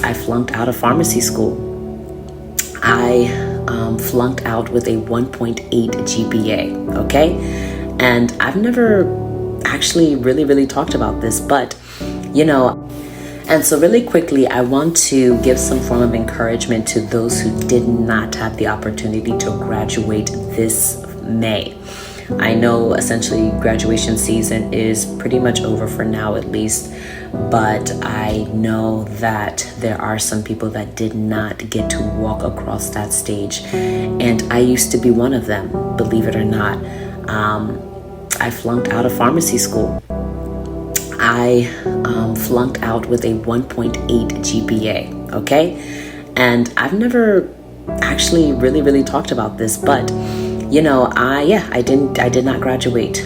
I flunked out of pharmacy school. I flunked out with a 1.8 GPA, okay? And I've never actually really talked about this, but and so really quickly, I want to give some form of encouragement to those who did not have the opportunity to graduate this May. I know essentially graduation season is pretty much over for now, at least, but I know that there are some people that did not get to walk across that stage, and I used to be one of them, believe it or not. I flunked out of pharmacy school. I flunked out with a 1.8 GPA, okay? And I've never actually really talked about this, but I did not graduate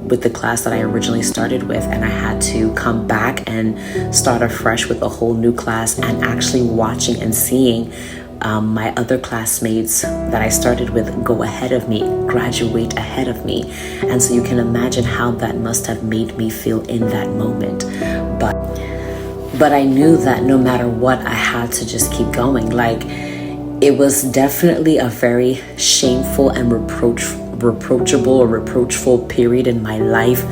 with the class that I originally started with, and I had to come back and start afresh with a whole new class, and actually watching and seeing my other classmates that I started with go ahead of me, graduate ahead of me. And so you can imagine how that must have made me feel in that moment. But I knew that no matter what, I had to just keep going. Like, it was definitely a very shameful and reproachful period in my life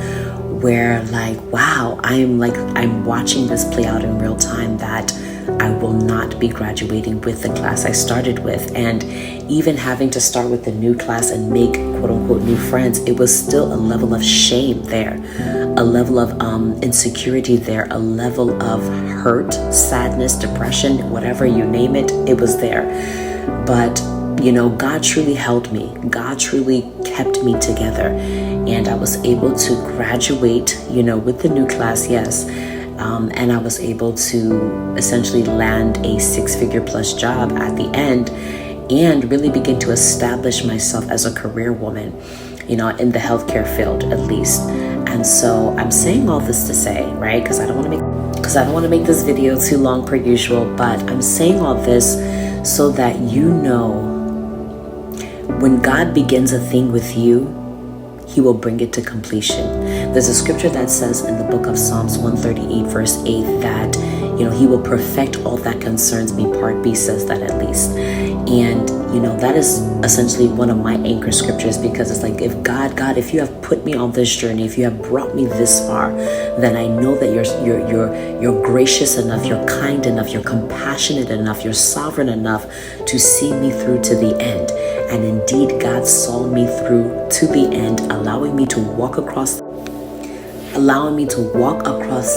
where, like, wow, I'm watching this play out in real time, that I will not be graduating with the class I started with. And even having to start with the new class and make quote unquote new friends, it was still a level of shame there, a level of insecurity there, a level of hurt, sadness, depression, whatever you name it, it was there. But God truly held me. God truly kept me together, and I was able to graduate, with the new class, yes. And I was able to essentially land a 6-figure plus job at the end, and really begin to establish myself as a career woman, in the healthcare field, at least. And so I'm saying all this to say, right? Because I don't want to make this video too long per usual, but I'm saying all this so that when God begins a thing with you, He will bring it to completion. There's a scripture that says in the book of Psalms 138 verse 8 that, He will perfect all that concerns me. Part B says that, at least. And, that is essentially one of my anchor scriptures, because it's like, if God, if you have put me on this journey, if you have brought me this far, then I know that you're gracious enough, you're kind enough, you're compassionate enough, you're sovereign enough to see me through to the end. And indeed, God saw me through to the end, allowing me to walk across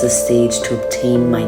the stage to obtain my